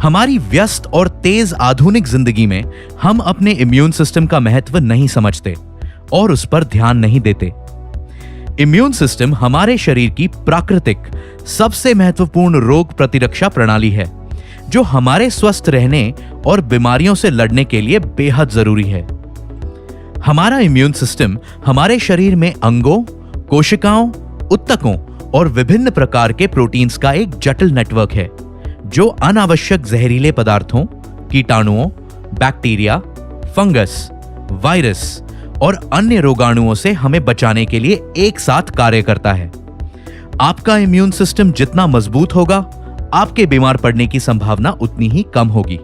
हमारी व्यस्त और तेज आधुनिक जिंदगी में हम अपने इम्यून सिस्टम का महत्व नहीं समझते और उस पर ध्यान नहीं देते। इम्यून सिस्टम हमारे शरीर की प्राकृतिक सबसे महत्वपूर्ण रोग प्रतिरक्षा प्रणाली है, जो हमारे स्वस्थ रहने और बीमारियों से लड़ने के लिए बेहद जरूरी है। हमारा इम्यून सिस्टम हमारे शरीर में अंगों, कोशिकाओं, उत्तकों और विभिन्न प्रकार के प्रोटीन्स का एक जटिल नेटवर्क है, जो अनावश्यक जहरीले पदार्थों, कीटाणुओं, बैक्टीरिया, फंगस, वायरस और अन्य रोगाणुओं से हमें बचाने के लिए एक साथ कार्य करता है। आपका इम्यून सिस्टम जितना मजबूत होगा, आपके बीमार पड़ने की संभावना उतनी ही कम होगी।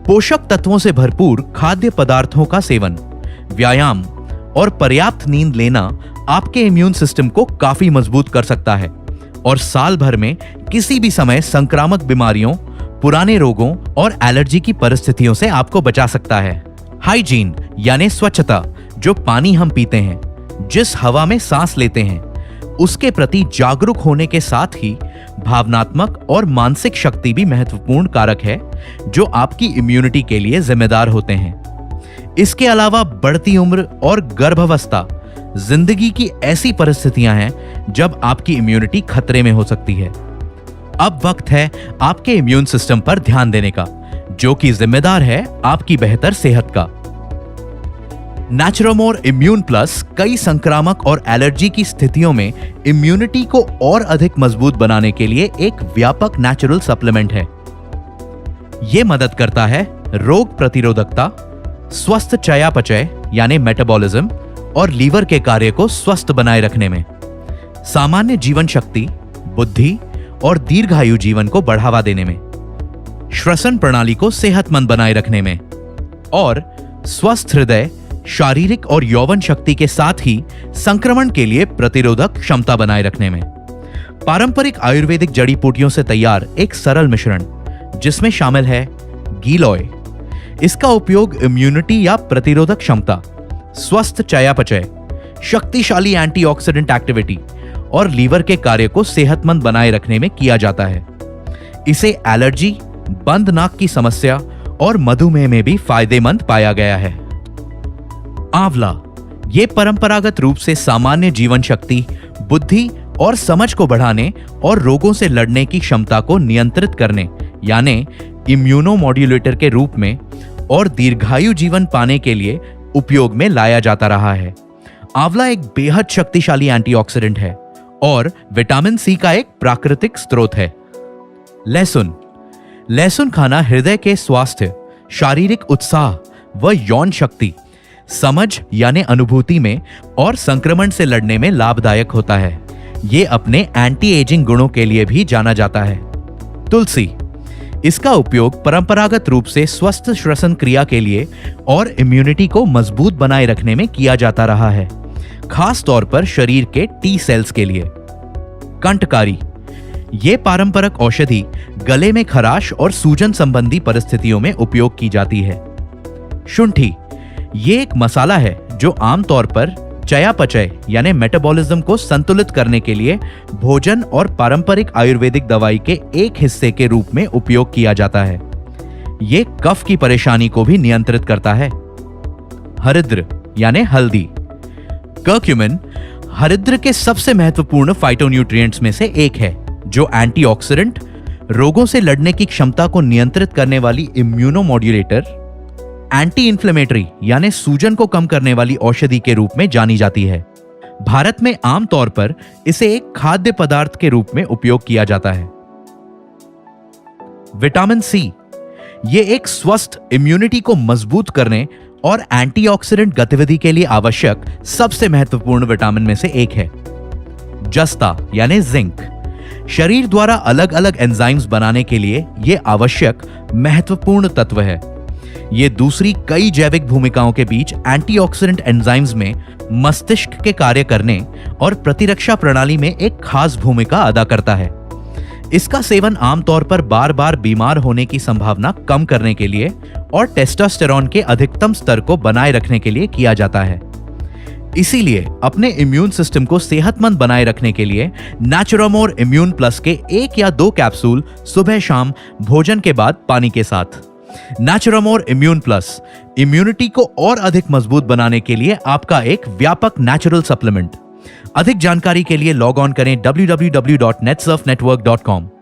पोषक तत्वों से भरपूर खाद्य पदार्थों का सेवन, व्यायाम और पर्याप्त नींद लेना आपके इम्यून सिस्टम को काफी मजबूत कर सकता है और साल भर में किसी भी समय संक्रामक बीमारियों, पुराने रोगों और एलर्जी की परिस्थितियों से आपको बचा सकता है। हाइजीन यानी स्वच्छता, जो पानी हम पीते हैं, जिस हवा में सांस लेते हैं, उसके प्रति जागरूक होने के साथ ही भावनात्मक और मानसिक शक्ति भी महत्वपूर्ण कारक है, जो आपकी इम्यूनिटी के लिए जिम्मेदार होते हैं। इसके अलावा बढ़ती उम्र और गर्भावस्था जिंदगी की ऐसी परिस्थितियां हैं जब आपकी इम्यूनिटी खतरे में हो सकती है। अब वक्त है आपके इम्यून सिस्टम पर ध्यान देने का, जो कि जिम्मेदार है आपकी बेहतर सेहत का। नेचुरोमोर इम्यून प्लस कई संक्रामक और एलर्जी की स्थितियों में इम्यूनिटी को और अधिक मजबूत बनाने के लिए एक व्यापक नेचुरल सप्लीमेंट है। यह मदद करता है रोग प्रतिरोधकता, स्वस्थ चयापचय यानी मेटाबॉलिज्म और लीवर के कार्य को स्वस्थ बनाए रखने में, सामान्य जीवन शक्ति, बुद्धि और दीर्घायु जीवन को बढ़ावा देने में, श्वसन प्रणाली को सेहतमंद बनाए रखने में और स्वस्थ हृदय, शारीरिक और यौवन शक्ति के साथ ही संक्रमण के लिए प्रतिरोधक क्षमता बनाए रखने में। पारंपरिक आयुर्वेदिक जड़ी बूटियों से तैयार एक सरल मिश्रण, जिसमें शामिल है गीलोय। इसका उपयोग इम्यूनिटी या प्रतिरोधक क्षमता, स्वस्थ चयापचय, शक्तिशाली एंटीऑक्सीडेंट एक्टिविटी और लीवर के कार्य को सेहतमंद बनाए रखने में किया जाता है। इसे एलर्जी, बंद नाक की समस्या और मधुमेह में भी फायदेमंद पाया गया है। आंवला, ये परंपरागत रूप से सामान्य जीवन शक्ति, बुद्धि और समझ को बढ़ाने और रोगों से लड़ने की क्षमता को नियंत्रित करने यानी इम्यूनोमॉड्यूलेटर के रूप में और दीर्घायु जीवन पाने के लिए उपयोग में लाया जाता रहा है। आंवला एक बेहद शक्तिशाली एंटीऑक्सीडेंट है और विटामिन सी का एक प्राकृतिक स्रोत है। लहसुन, लहसुन खाना हृदय के स्वास्थ्य, शारीरिक उत्साह व यौन शक्ति, समझ यानी अनुभूति में और संक्रमण से लड़ने में लाभदायक होता है। ये अपने एंटी एजिंग गुणों के लिए भी जाना जाता है। तुलसी, इसका उपयोग परंपरागत रूप से स्वस्थ श्वसन क्रिया के लिए और इम्यूनिटी को मजबूत बनाए रखने में किया जाता रहा है, खास तौर पर शरीर के टी सेल्स के लिए। कंठकारी, ये पारंपरिक औषधि गले में खराश और सूजन संबंधी परिस्थितियों में उपयोग की जाती है। शुंठी, ये एक मसाला है जो आमतौर पर चयापचय यानी मेटाबॉलिज्म को संतुलित करने के लिए भोजन और पारंपरिक आयुर्वेदिक दवाई के एक हिस्से के रूप में उपयोग किया जाता है। ये कफ की परेशानी को भी नियंत्रित करता है। हरिद्र यानी हल्दी, कर्क्यूमिन हरिद्र के सबसे महत्वपूर्ण फाइटोन्यूट्रिएंट्स में से एक है, जो एंटीऑक्सीडेंट, रोगों से लड़ने की क्षमता को नियंत्रित करने वाली इम्यूनोमॉड्यूलेटर, एंटी इन्फ्लेमेटरी यानी सूजन को कम करने वाली औषधि के रूप में जानी जाती है। भारत में आमतौर पर इसे एक खाद्य पदार्थ के रूप में उपयोग किया जाता है। विटामिन सी, ये एक स्वस्थ इम्यूनिटी को मजबूत करने और एंटीऑक्सीडेंट गतिविधि के लिए आवश्यक सबसे महत्वपूर्ण विटामिन में से एक है। जस्ता यानी जिंक, शरीर द्वारा अलग अलग एंजाइम्स बनाने के लिए यह आवश्यक महत्वपूर्ण तत्व है। ये दूसरी कई जैविक भूमिकाओं के बीच एंटीऑक्सीडेंट एंजाइम्स में मस्तिष्क के कार्य करने और प्रतिरक्षा प्रणाली में एक खास भूमिका अदा करता है। इसका सेवन आमतौर पर बार बार बीमार होने की संभावना कम करने के लिए और टेस्टोस्टेरोन के अधिकतम स्तर को बनाए रखने के लिए किया जाता है। इसीलिए अपने इम्यून सिस्टम को सेहतमंद बनाए रखने के लिए नेचुरामोर इम्यून प्लस के 1 या 2 कैप्सूल सुबह शाम भोजन के बाद पानी के साथ। नेचुरामोर इम्यून प्लस इम्यूनिटी को और अधिक मजबूत बनाने के लिए आपका एक व्यापक नेचुरल सप्लीमेंट। अधिक जानकारी के लिए लॉग ऑन करें www.netsurfnetwork.com।